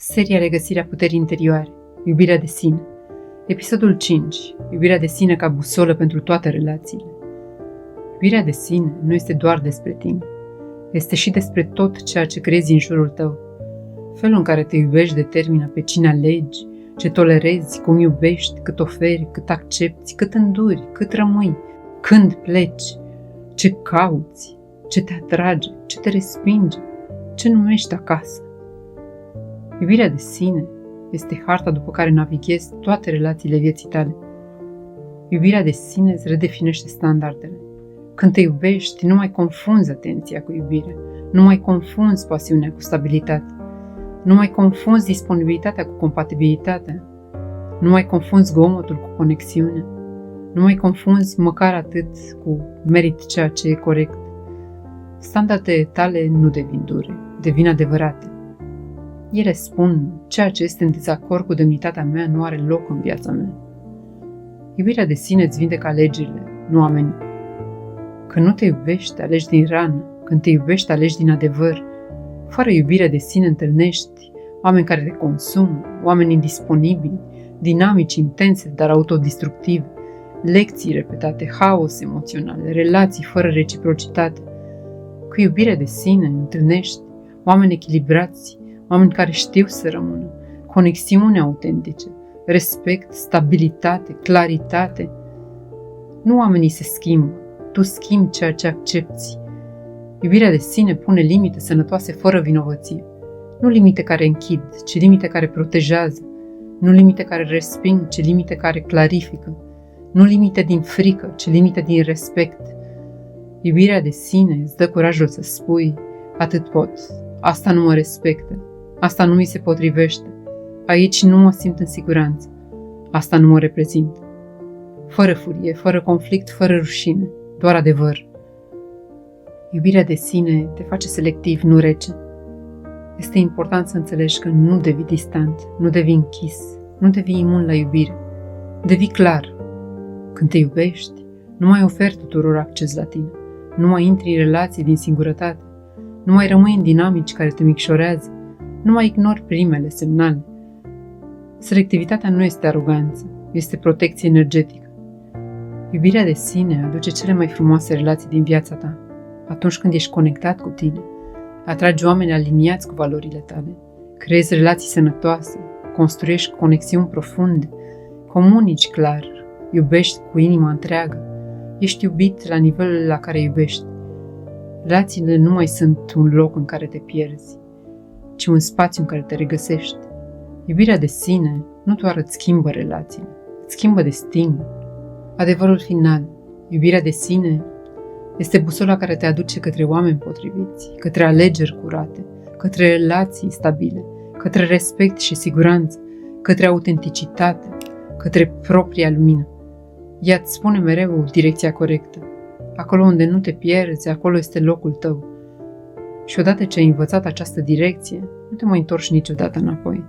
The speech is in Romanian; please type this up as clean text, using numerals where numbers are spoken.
Seria Regăsirea puterii interioare, iubirea de sine. Episodul 5. Iubirea de sine ca busolă pentru toate relațiile. Iubirea de sine nu este doar despre tine. Este și despre tot ceea ce crezi în jurul tău. Felul în care te iubești determină pe cine alegi, ce tolerezi, cum iubești, cât oferi, cât accepti, cât înduri, cât rămâi, când pleci, ce cauți, ce te atrage, ce te respinge, ce numești acasă. Iubirea de sine este harta după care navighezi toate relațiile vieții tale. Iubirea de sine îți redefinește standardele. Când te iubești, nu mai confunzi atenția cu iubire, nu mai confunzi pasiunea cu stabilitate, nu mai confunzi disponibilitatea cu compatibilitatea, nu mai confunzi zgomotul cu conexiunea, nu mai confunzi măcar atât cu merit ceea ce e corect. Standardele tale nu devin dure, devin adevărate. Ele spun, ceea ce este în dezacord cu demnitatea mea nu are loc în viața mea. Iubirea de sine îți vindecă alegerile, nu oamenii. Când nu te iubești, alegi din rană. Când te iubești, alegi din adevăr. Fără iubire de sine întâlnești oameni care te consumă, oameni indisponibili, dinamici intense, dar autodestructive, lecții repetate, haos emoțional, relații fără reciprocitate. Cu iubire de sine întâlnești oameni echilibrați, oameni care știu să rămână, conexiuni autentice, respect, stabilitate, claritate. Nu oamenii se schimbă, tu schimbi ceea ce accepti. Iubirea de sine pune limite sănătoase fără vinovăție. Nu limite care închid, ci limite care protejează. Nu limite care resping, ci limite care clarifică. Nu limite din frică, ci limite din respect. Iubirea de sine îți dă curajul să spui, atât pot, asta nu mă respectă, asta nu mi se potrivește, aici nu mă simt în siguranță, asta nu mă reprezintă. Fără furie, fără conflict, fără rușine, doar adevăr. Iubirea de sine te face selectiv, nu rece. Este important să înțelegi că nu devii distant, nu devii închis, nu devii imun la iubire. Devii clar. Când te iubești, nu mai oferi tuturor acces la tine, nu mai intri în relații din singurătate, nu mai rămâi în dinamici care te micșorează, nu mai ignori primele semnale. Selectivitatea nu este aroganță, este protecție energetică. Iubirea de sine aduce cele mai frumoase relații din viața ta. Atunci când ești conectat cu tine, atragi oameni aliniați cu valorile tale, creezi relații sănătoase, construiești conexiuni profunde, comunici clar, iubești cu inima întreagă, ești iubit la nivelul la care iubești. Relațiile nu mai sunt un loc în care te pierzi, ci un spațiu în care te regăsești. Iubirea de sine nu doar îți schimbă relațiile, îți schimbă destinul. Adevărul final, iubirea de sine este busola care te aduce către oameni potriviți, către alegeri curate, către relații stabile, către respect și siguranță, către autenticitate, către propria lumină. Ea îți spune mereu direcția corectă. Acolo unde nu te pierzi, acolo este locul tău. Și odată ce ai învățat această direcție, nu te mai întorci niciodată înapoi.